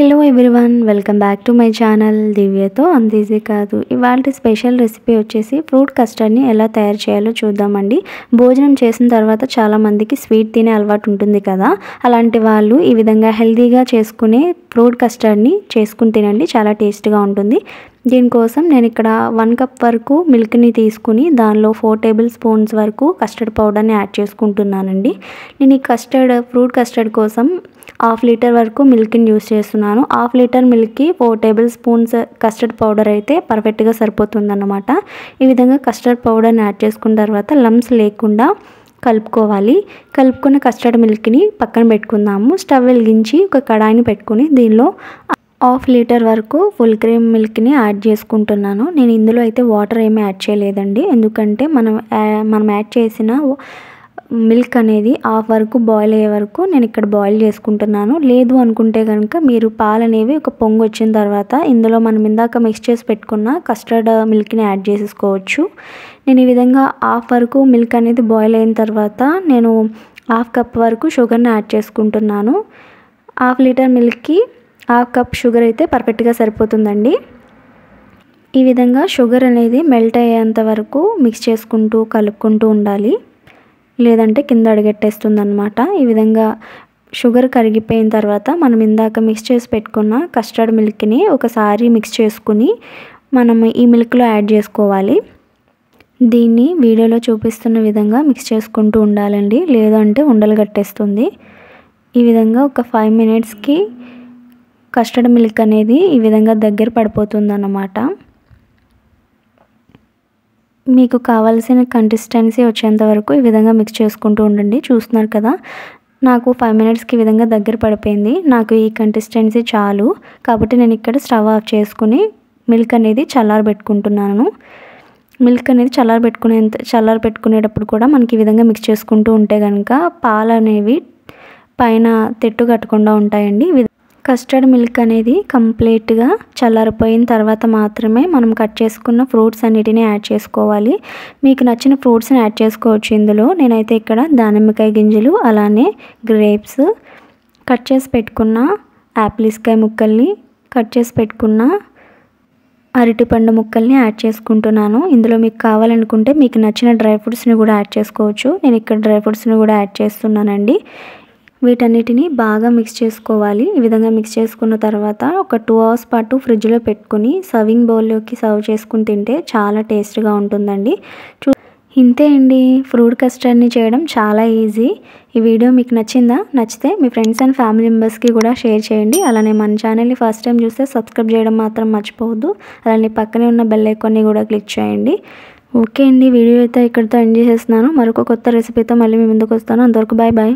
Hello everyone, welcome back to my channel దివ్యతో అంత easy కాదు. ఇవాళ స్పెషల్ రెసిపీ వచ్చేసి ఫ్రూట్ కస్టర్డ్ని ఎలా తయారు చేయాలో చూద్దామండి. భోజనం చేసిన తర్వాత చాలామందికి స్వీట్ తినే అలవాటు ఉంటుంది కదా, అలాంటి వాళ్ళు ఈ విధంగా హెల్తీగా చేసుకునే ఫ్రూట్ కస్టర్డ్ని చేసుకుని తినండి, చాలా టేస్ట్గా ఉంటుంది. దీనికోసం నేను ఇక్కడ 1 కప్ వరకు మిల్క్ని తీసుకుని దానిలో 4 టేబుల్ స్పూన్స్ వరకు కస్టర్డ్ పౌడర్ని యాడ్ చేసుకుంటున్నానండి. నేను ఈ ఫ్రూట్ కస్టర్డ్ కోసం 1/2 లీటర్ వరకు మిల్క్ని యూస్ చేస్తున్నాను. 1/2 లీటర్ మిల్క్కి 4 టేబుల్ స్పూన్స్ కస్టర్డ్ పౌడర్ అయితే పర్ఫెక్ట్గా సరిపోతుందన్నమాట. ఈ విధంగా కస్టర్డ్ పౌడర్ని యాడ్ చేసుకున్న తర్వాత లమ్స్ లేకుండా కలుపుకోవాలి. కలుపుకున్న కస్టర్డ్ మిల్క్ని పక్కన పెట్టుకుందాము. స్టవ్ వెలిగించి ఒక కడాయిని పెట్టుకుని దీనిలో 1/2 లీటర్ వరకు ఫుల్ క్రీమ్ మిల్క్ని యాడ్ చేసుకుంటున్నాను. నేను ఇందులో అయితే వాటర్ ఏమీ యాడ్ చేయలేదండి, ఎందుకంటే మనం యాడ్ చేసిన మిల్క్ అనేది 1/2 వరకు బాయిల్ అయ్యే వరకు నేను ఇక్కడ బాయిల్ చేసుకుంటున్నాను. లేదు అనుకుంటే కనుక మీరు పాలు అనేవి ఒక పొంగు వచ్చిన తర్వాత ఇందులో మనం ఇందాక మిక్స్ చేసి పెట్టుకున్న కస్టర్డ్ మిల్క్ని యాడ్ చేసేసుకోవచ్చు. నేను ఈ విధంగా 1/2 వరకు మిల్క్ అనేది బాయిల్ అయిన తర్వాత నేను 1/2 కప్ వరకు షుగర్ని యాడ్ చేసుకుంటున్నాను. 1/2 లీటర్ మిల్క్కి 1/2 కప్ షుగర్ అయితే పర్ఫెక్ట్గా సరిపోతుందండి. ఈ విధంగా షుగర్ అనేది మెల్ట్ అయ్యేంత వరకు మిక్స్ చేసుకుంటూ కలుపుకుంటూ ఉండాలి, లేదంటే కింద అడుగెట్టేస్తుంది అనమాట. ఈ విధంగా షుగర్ కరిగిపోయిన తర్వాత మనం ఇందాక మిక్స్ చేసి పెట్టుకున్న కస్టర్డ్ మిల్క్ని ఒకసారి మిక్స్ చేసుకుని మనం ఈ మిల్క్లో యాడ్ చేసుకోవాలి. దీన్ని వీడియోలో చూపిస్తున్న విధంగా మిక్స్ చేసుకుంటూ ఉండాలండి, లేదంటే ఉండలు కట్టేస్తుంది. ఈ విధంగా ఒక 5 మినిట్స్కి కస్టర్డ్ మిల్క్ అనేది ఈ విధంగా దగ్గర పడిపోతుంది అన్నమాట. మీకు కావాల్సిన కన్సిస్టెన్సీ వచ్చేంత వరకు ఈ విధంగా మిక్స్ చేసుకుంటూ ఉండండి. చూస్తున్నారు కదా, నాకు 5 మినిట్స్కి ఈ విధంగా దగ్గర పడిపోయింది. నాకు ఈ కన్సిస్టెన్సీ చాలు, కాబట్టి నేను ఇక్కడ స్టవ్ ఆఫ్ చేసుకుని మిల్క్ అనేది చల్లారబెట్టుకుంటున్నాను. మిల్క్ అనేది చల్లారబెట్టుకునేటప్పుడు కూడా మనకి ఈ విధంగా మిక్స్ చేసుకుంటూ ఉంటే కనుక పాలు అనేవి పైన తెట్టు కట్టకుండా ఉంటాయండి. కస్టర్డ్ మిల్క్ అనేది కంప్లీట్గా చల్లారిపోయిన తర్వాత మాత్రమే మనం కట్ చేసుకున్న ఫ్రూట్స్ అన్నిటిని యాడ్ చేసుకోవాలి. మీకు నచ్చిన ఫ్రూట్స్ని యాడ్ చేసుకోవచ్చు ఇందులో. నేనైతే ఇక్కడ దానిమ్మకాయ గింజలు, అలానే గ్రేప్స్, కట్ చేసి పెట్టుకున్న యాపిల్స్కాయ ముక్కల్ని, కట్ చేసి పెట్టుకున్న అరటిపండు ముక్కల్ని యాడ్ చేసుకుంటున్నాను. ఇందులో మీకు కావాలనుకుంటే మీకు నచ్చిన డ్రై ఫ్రూట్స్ని కూడా యాడ్ చేసుకోవచ్చు. నేను ఇక్కడ డ్రై ఫ్రూట్స్ని కూడా యాడ్ చేస్తున్నానండి. వీటన్నిటిని బాగా మిక్స్ చేసుకోవాలి. ఈ విధంగా మిక్స్ చేసుకున్న తర్వాత ఒక 2 అవర్స్ పాటు ఫ్రిడ్జ్లో పెట్టుకుని సర్వింగ్ బౌల్లోకి సర్వ్ చేసుకుని తింటే చాలా టేస్ట్గా ఉంటుందండి. ఇంతే అండి, ఫ్రూట్ కస్టర్డ్ని చేయడం చాలా ఈజీ. ఈ వీడియో మీకు నచ్చిందా? నచ్చితే మీ ఫ్రెండ్స్ అండ్ ఫ్యామిలీ మెంబర్స్కి కూడా షేర్ చేయండి. అలానే మన ఛానల్ని ఫస్ట్ టైం చూస్తే సబ్స్క్రైబ్ చేయడం మాత్రం మర్చిపోవద్దు. అలానే పక్కనే ఉన్న బెల్ ఐకాన్ని కూడా క్లిక్ చేయండి. ఓకే అండి, వీడియో అయితే ఇక్కడితో ఎండ్ చేసేస్తున్నాను. మరొక కొత్త రెసిపీతో మళ్ళీ మీ ముందుకు వస్తాను. అంతవరకు బాయ్ బాయ్.